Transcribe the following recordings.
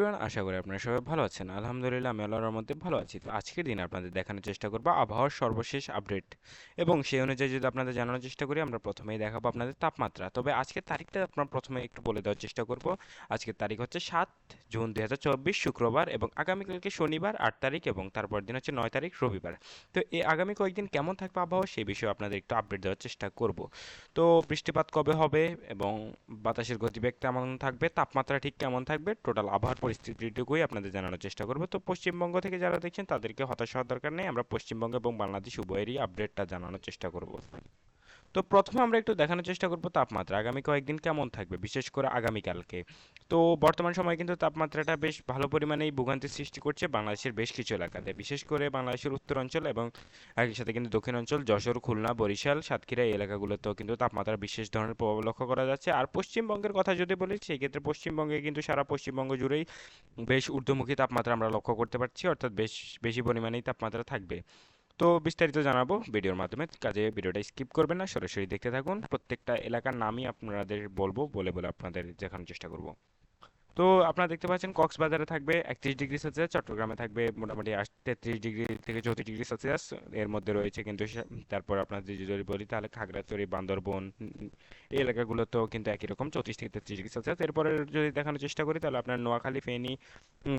Everyone, আশা করি আপনারা সবাই ভালো আছেন। আলহামদুলিল্লাহ, আমি আল্লাহর মধ্যে ভালো আছি। তো আজকের দিন আপনাদের দেখানোর চেষ্টা করব আবহাওয়ার সর্বশেষ আপডেট, এবং সেই অনুযায়ী যদি আপনাদের জানানোর চেষ্টা করি, আমরা প্রথমেই দেখাবো আপনাদের তাপমাত্রা। তবে আজকের তারিখটা আপনার প্রথমে একটু বলে দেওয়ার চেষ্টা করব। আজকের তারিখ হচ্ছে 7 জুন 2024 শুক্রবার, এবং আগামীকালকে শনিবার 8 তারিখ, এবং তারপর দিন হচ্ছে 9 তারিখ রবিবার। তো এই আগামী কয়েকদিন কেমন থাকবে আবহাওয়া, সেই বিষয়ে আপনাদের একটু আপডেট দেওয়ার চেষ্টা করব। তো বৃষ্টিপাত কবে হবে, এবং বাতাসের গতিবেগ কেমন থাকবে, তাপমাত্রা ঠিক কেমন থাকবে, টোটাল আবহাওয়ার পরিস্থিতিটুকুই আপনাদের জানানোর চেষ্টা করব। তো পশ্চিমবঙ্গ থেকে যারা দেখছেন তাদেরকে হতাশ হওয়ার দরকার নেই, আমরা পশ্চিমবঙ্গ এবং বাংলাদেশ উভয়েরই আপডেটটা জানানোর চেষ্টা করব। তো প্রথমে আমরা একটু দেখানোর চেষ্টা করব তাপমাত্রা আগামী কয়েকদিন কেমন থাকবে, বিশেষ করে আগামীকালকে। তো বর্তমান সময়ে কিন্তু তাপমাত্রাটা বেশ ভালো পরিমাণেই ভোগান্তির সৃষ্টি করছে বাংলাদেশের বেশ কিছু এলাকাতে, বিশেষ করে বাংলাদেশের উত্তর অঞ্চল এবং একই সাথে কিন্তু দক্ষিণ অঞ্চল, যশোর, খুলনা, বরিশাল, সাতক্ষীরা এই এলাকাগুলোতেও কিন্তু তাপমাত্রার বিশেষ ধরনের প্রভাব লক্ষ্য করা যাচ্ছে। আর পশ্চিমবঙ্গের কথা যদি বলি, সেই ক্ষেত্রে পশ্চিমবঙ্গে কিন্তু সারা পশ্চিমবঙ্গ জুড়েই বেশ ঊর্ধ্বমুখী তাপমাত্রা আমরা লক্ষ্য করতে পারছি, অর্থাৎ বেশ বেশি পরিমাণেই তাপমাত্রা থাকবে। তো বিস্তারিত জানাবো ভিডিওর মাধ্যমে, কাজে ভিডিওটা স্কিপ করবেন না, সরাসরি দেখতে থাকুন। প্রত্যেকটা এলাকার নামই আপনাদের বলবো, বলে বলে আপনাদের দেখানোর চেষ্টা করব। তো আপনারা দেখতে পাচ্ছেন কক্সবাজারে থাকবে 31 ডিগ্রি সেলসিয়াস, চট্টগ্রামে থাকবে মোটামুটি 33 ডিগ্রি থেকে 34 ডিগ্রি সেলসিয়াস এর মধ্যে রয়েছে কিন্তু তারপর আপনাদের যদি বলি তাহলে খাগড়াছড়ি, বান্দরবন এই এলাকাগুলোতেও কিন্তু একই রকম 34 থেকে 33 ডিগ্রি সেলসিয়াস। এরপরে যদি দেখানোর চেষ্টা করি তাহলে আপনার নোয়াখালী, ফেনী,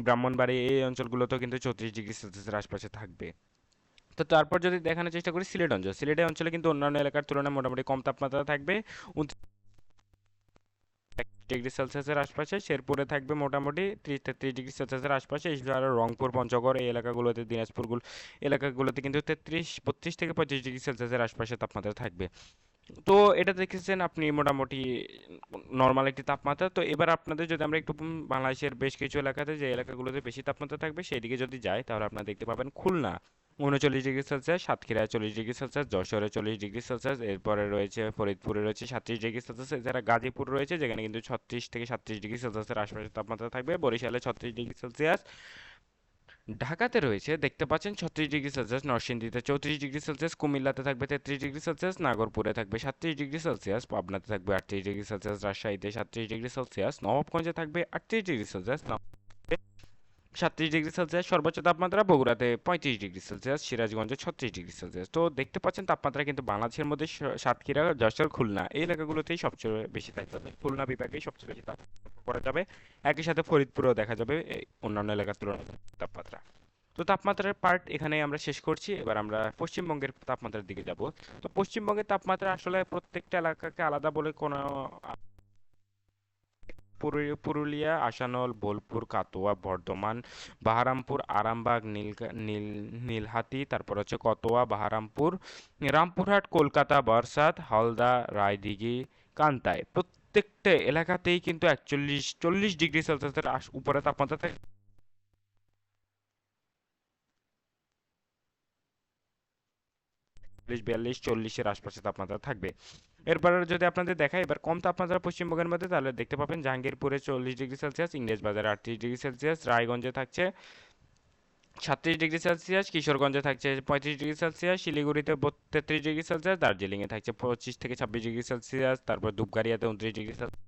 ব্রাহ্মণবাড়ি এই অঞ্চলগুলোতেও কিন্তু 34 ডিগ্রি সেলসিয়াসের আশপাশে থাকবে। তো তারপর যদি দেখানোর চেষ্টা করি সিলেট অঞ্চল, সিলেট অঞ্চলে কিন্তু অন্যান্য এলাকার তুলনায় মোটামুটি কম তাপমাত্রা থাকবে, 29 ডিগ্রি সেলসিয়াসের আশপাশে। শেরপুরে থাকবে মোটামুটি 30 থেকে 33 ডিগ্রি সেলসিয়াসের আশপাশে। এছাড়া রংপুর, পঞ্চগড় এই এলাকাগুলোতে, দিনাজপুর এলাকাগুলোতে কিন্তু 32 থেকে 35 ডিগ্রি সেলসিয়াসের আশপাশে তাপমাত্রা থাকবে। তো এটা দেখেছেন আপনি মোটামুটি নর্মাল একটি তাপমাত্রা। তো এবার আপনাদের যদি আমরা একটু বাংলাদেশের বেশ কিছু এলাকাতে যে এলাকাগুলোতে বেশি তাপমাত্রা থাকবে সেই দিকে যদি যাই, তাহলে আপনারা দেখতে পাবেন Khulna 39 degree Celsius, Satkhira 40 degree Celsius, যশোরে 40 ডিগ্রি সেলসিয়াস, এরপরে রয়েছে ফরিদপুরে রয়েছে 37 ডিগ্রি সেলসিয়াস, এছাড়া গাজীপুর রয়েছে যেখানে কিন্তু 36 থেকে 37 ডিগ্রি সেলসিয়াসের আশপাশে তাপমাত্রা থাকবে, বরিশালে 36 ডিগ্রি সেলসিয়াস, ঢাকাতে রয়েছে দেখতে পাচ্ছেন 36 ডিগ্রি সেলসিয়াস, নরসিংদীতে 34 ডিগ্রি সেলসিয়াস, কুমিল্লাতে থাকবে 33 ডিগ্রি সেলসিয়াস, নাগরপুরে থাকবে 37 ডিগ্রি সেলসিয়াস, পাবনাতে থাকবে 38 ডিগ্রি সেলসিয়াস, রাজশাহীতে 37 ডিগ্রি সেলসিয়াস, নবাবগঞ্জে থাকবে 38 ডিগ্রি সেলসিয়াস, 37 ডিগ্রি সেলসিয়াস সর্বোচ্চ তাপমাত্রা, বগুড়াতে 35 ডিগ্রি সেলসিয়াস, সিরাজগঞ্জে 36 ডিগ্রি সেলসিয়াস। তো দেখতে পাচ্ছেন তাপমাত্রা কিন্তু বাংলাদেশের মধ্যে সাতক্ষীরা, যশোর, খুলনা এই এলাকাগুলোতেই সবচেয়ে বেশি থাকবে, খুলনা বিভাগেই সবচেয়ে বেশি তাপমাত্রা করা যাবে। একই সাথে ফরিদপুরেও দেখা যাবে এই অন্যান্য এলাকার তুলনায় তাপমাত্রা। তো তাপমাত্রার পার্ট এখানেই আমরা শেষ করছি, এবার আমরা পশ্চিমবঙ্গের তাপমাত্রার দিকে যাব। তো পশ্চিমবঙ্গের তাপমাত্রা আসলে প্রত্যেকটা এলাকাকে আলাদা বলে কোনো পুরুলিয়া, আসানল, বোলপুর, কাটোয়া, বর্ধমান, বাহারামপুর, আরামবাগ, নীলহাতি, তারপর হচ্ছে কতোয়া, বাহারামপুর, রামপুরহাট, কলকাতা, বরসাত, হালদা, রায়দিঘি, কান্তাই প্রত্যেকটা এলাকাতেই কিন্তু 41 40 ডিগ্রি সেলসিয়াসের উপরে তাপমাত্রা থাকে। 42 40-এর আশপাশে তাপমাত্রা থাকবে। এরপর যদি আপনাদের দেখাই এবার কম তাপমাত্রা পশ্চিমবঙ্গের মধ্যে, তাহলে দেখতে পাবেন জাহাঙ্গীরপুরে 40 ডিগ্রি সেলসিয়াস, ইংরেজবাজারে 38 ডিগ্রি সেলসিয়াস, রায়গঞ্জে থাকছে 36 ডিগ্রি সেলসিয়াস, কিশোরগঞ্জে থাকছে 35 ডিগ্রি সেলসিয়াস, শিলিগুড়িতে 33 ডিগ্রি সেলসিয়াস, দার্জিলিংয়ে থাকছে 25 থেকে 26 ডিগ্রি সেলসিয়াস, তারপর ধূপগাড়িয়াতে 29 ডিগ্রি সেলসিয়াস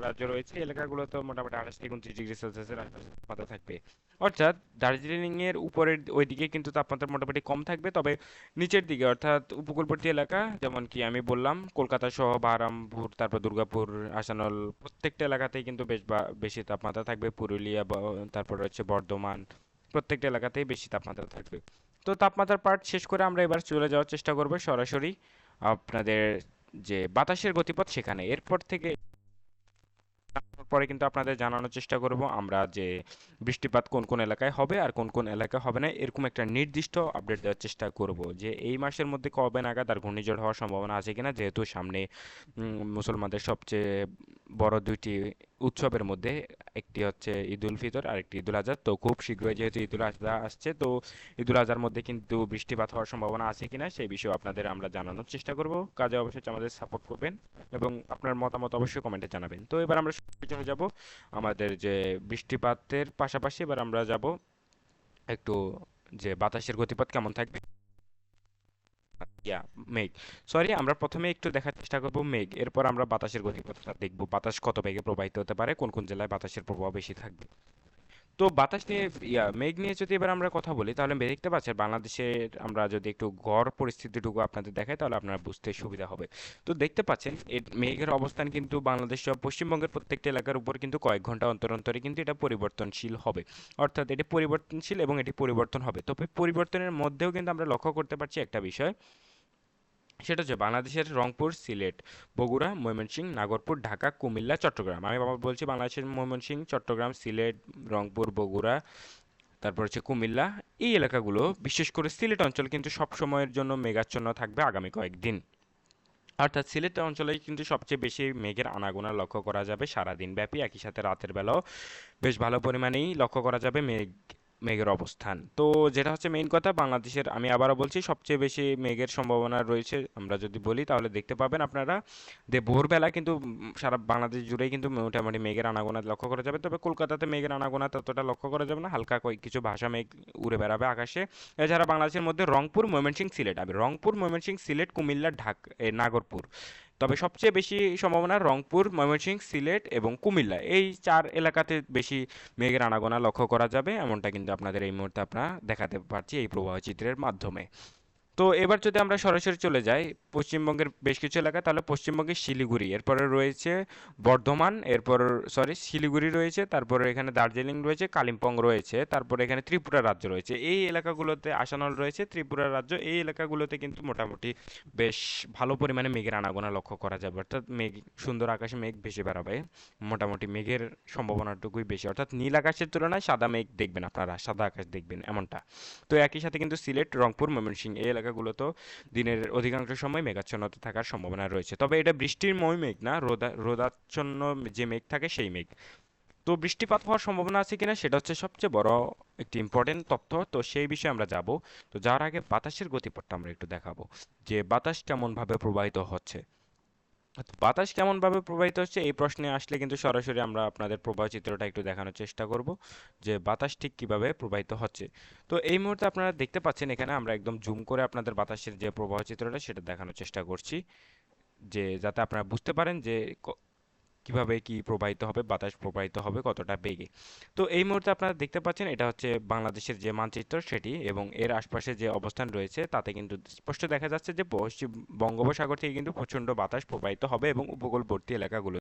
রাজ্য রয়েছে, এই এলাকাগুলোতে মোটামুটি 28 থেকে 29 ডিগ্রি সেলসিয়াসের আশপাশে তাপমাত্রা থাকবে। অর্থাৎ দার্জিলিং এর উপরের ওইদিকে কিন্তু তাপমাত্রা মোটামুটি কম থাকবে, তবে নিচের দিকে অর্থাৎ উপকূলবর্তী এলাকা যেমন কি আমি বললাম কলকাতা সহ বারামপুর, তারপর দুর্গাপুর, আসানল প্রত্যেকটা এলাকাতেই কিন্তু বেশ বেশি তাপমাত্রা থাকবে। পুরুলিয়া তারপর হচ্ছে বর্ধমান প্রত্যেকটা এলাকাতেই বেশি তাপমাত্রা থাকবে। তো তাপমাত্রার পার্ট শেষ করে আমরা এবার চলে যাওয়ার চেষ্টা করব সরাসরি আপনাদের যে বাতাসের গতিপথ সেখানে। এরপর থেকে পরে কিন্তু আপনাদের জানানোর চেষ্টা করব আমরা যে বৃষ্টিপাত কোন কোন এলাকায় হবে আর কোন কোন এলাকায় হবে না, এরকম একটা নির্দিষ্ট আপডেট দেওয়ার চেষ্টা করব যে এই মাসের মধ্যে কবে নাগাদ আর ঘূর্ণিঝড় হওয়ার সম্ভাবনা আছে কিনা, যেহেতু সামনে মুসলমানদের সবচেয়ে বড় দুইটি উৎসবের মধ্যে একটি হচ্ছে ঈদ উল ফিতর আর একটি ঈদ উল আজহা। তো খুব শীঘ্রই যেহেতু ঈদ উল আজহা আসছে, তো ঈদ উল আজহার মধ্যে কিন্তু বৃষ্টিপাত হওয়ার সম্ভাবনা আছে কিনা সেই বিষয়ে আপনাদের আমরা জানানোর চেষ্টা করব, কাজে অবশ্যই আমাদের সাপোর্ট করবেন এবং আপনার মতামত অবশ্যই কমেন্টে জানাবেন। তো এবার আমরা চলে যাব আমাদের যে বৃষ্টিপাতের পাশাপাশি এবার আমরা যাব একটু যে বাতাসের গতিপথ কেমন থাকবে ইয়া মেঘ, সরি, আমরা প্রথমে একটু দেখার চেষ্টা করব মেঘ, এরপর আমরা বাতাসের গতিপথটা দেখব, বাতাস কত বেগে প্রবাহিত হতে পারে, কোন কোন জেলায় বাতাসের প্রভাব বেশি থাকবে। তো বাতাস নিয়ে, মেঘ নিয়ে যদি এবার আমরা কথা বলি, তাহলে দেখতে পাচ্ছেন বাংলাদেশের, আমরা যদি একটু গড় পরিস্থিতিটুকু আপনাদের দেখাই তাহলে আপনারা বুঝতে সুবিধা হবে। তো দেখতে পাচ্ছেন এই মেঘের অবস্থান কিন্তু বাংলাদেশ সহ পশ্চিমবঙ্গের প্রত্যেকটা এলাকার উপর কিন্তু কয়েক ঘন্টা অন্তর অন্তরে কিন্তু এটা পরিবর্তনশীল হবে, অর্থাৎ এটি পরিবর্তনশীল এবং এটি পরিবর্তন হবে। তবে পরিবর্তনের মধ্যেও কিন্তু আমরা লক্ষ্য করতে পারছি একটা বিষয়, সেটা হচ্ছে বাংলাদেশের রংপুর, সিলেট, বগুড়া, ময়মনসিংহ, নাগরপুর, ঢাকা, কুমিল্লা, চট্টগ্রাম। আমি আবার বলছি, বাংলাদেশের ময়মনসিংহ, চট্টগ্রাম, সিলেট, রংপুর, বগুড়া, তারপর হচ্ছে কুমিল্লা, এই এলাকাগুলো, বিশেষ করে সিলেট অঞ্চল কিন্তু সব সময়ের জন্য মেঘাচ্ছন্ন থাকবে আগামী কয়েকদিন। অর্থাৎ সিলেট অঞ্চলে কিন্তু সবচেয়ে বেশি মেঘের আনাগোনা লক্ষ্য করা যাবে সারাদিন ব্যাপী, একই সাথে রাতের বেলাও বেশ ভালো পরিমাণেই লক্ষ্য করা যাবে মেঘের অবস্থান। তো যেটা হচ্ছে মেইন কথা, বাংলাদেশের, আমি আবারও বলছি, সবচেয়ে বেশি মেঘের সম্ভাবনা রয়েছে আমরা যদি বলি, তাহলে দেখতে পাবেন আপনারা যে ভোরবেলা কিন্তু সারা বাংলাদেশ জুড়েই কিন্তু মোটামুটি মেঘের আনাগোনা লক্ষ্য করা যাবে। তবে কলকাতাতে মেঘের আনাগোনা ততটা লক্ষ্য করা যাবে না, হালকা কিছু ভাসা মেঘ উড়ে বেড়াবে আকাশে। এছাড়া বাংলাদেশের মধ্যে রংপুর, ময়মনসিংহ, সিলেট, আমি রংপুর, ময়মনসিংহ, সিলেট, কুমিল্লা, নাগরপুর, তবে সবচেয়ে বেশি সম্ভাবনা রংপুর, ময়মনসিংহ, সিলেট এবং কুমিল্লা, এই চার এলাকাতে বেশি মেঘের আনাগোনা লক্ষ্য করা যাবে, এমনটা কিন্তু আপনাদের এই মুহূর্তে আপনারা দেখাতে পারছি এই প্রবাহ চিত্রের মাধ্যমে। তো এবার যদি আমরা সরাসরি চলে যাই পশ্চিমবঙ্গের বেশ কিছু এলাকা, তাহলে পশ্চিমবঙ্গের শিলিগুড়ি, এরপরে রয়েছে বর্ধমান, এরপর, সরি, শিলিগুড়ি রয়েছে, তারপরে এখানে দার্জিলিং রয়েছে, কালিম্পং রয়েছে, তারপরে এখানে ত্রিপুরা রাজ্য রয়েছে, এই এলাকাগুলোতে আসানল রয়েছে, ত্রিপুরা রাজ্য, এই এলাকাগুলোতে কিন্তু মোটামুটি বেশ ভালো পরিমাণে মেঘের আনাগোনা লক্ষ্য করা যাবে, অর্থাৎ মেঘ, সুন্দর আকাশে মেঘ ভেসে বেড়াবে, মোটামুটি মেঘের সম্ভাবনাটুকুই বেশি, অর্থাৎ নীল আকাশের তুলনায় সাদা মেঘ দেখবেন আপনারা, সাদা আকাশ দেখবেন এমনটা। তো একই সাথে কিন্তু সিলেট, রংপুর, ময়মনসিংহ এই এলাকাগুলোতেও দিনের অধিকাংশ সময় মেঘাচ্ছন্নতা থাকার সম্ভাবনা রয়েছে। তবে এটা বৃষ্টিময় মেঘ না, রোদাচ্ছন্ন যে মেঘ থাকে সেই মেঘ। তো বৃষ্টিপাত হওয়ার সম্ভাবনা আছে কিনা সেটা হচ্ছে সবচেয়ে বড় একটি ইম্পর্টেন্ট তথ্য, তো সেই বিষয়ে আমরা যাব। তো যার আগে বাতাসের গতিপথটা আমরা একটু দেখাবো, যে বাতাস কেমন ভাবে প্রবাহিত হচ্ছে। তো বাতাস কেমনভাবে প্রবাহিত হচ্ছে এই প্রশ্নে আসলে কিন্তু সরাসরি আমরা আপনাদের প্রবাহ চিত্রটা একটু দেখানোর চেষ্টা করব, যে বাতাস ঠিক কিভাবে প্রবাহিত হচ্ছে। তো এই মুহূর্তে আপনারা দেখতে পাচ্ছেন এখানে আমরা একদম জুম করে আপনাদের বাতাসের যে প্রবাহ চিত্রটা সেটা দেখানোর চেষ্টা করছি, যে যাতে আপনারা বুঝতে পারেন যে কিভাবে কি প্রবাহিত হবে, বাতাস প্রবাহিত হবে কতটা বেগে। তো এই মুহূর্তে আপনারা দেখতে পাচ্ছেন এটা হচ্ছে বাংলাদেশের যে মানচিত্র সেটি, এবং এর আশপাশে যে অবস্থান রয়েছে তাতে কিন্তু স্পষ্ট দেখা যাচ্ছে যে পশ্চিম বঙ্গোপসাগর থেকে কিন্তু প্রচণ্ড বাতাস প্রবাহিত হবে এবং উপকূলবর্তী এলাকাগুলো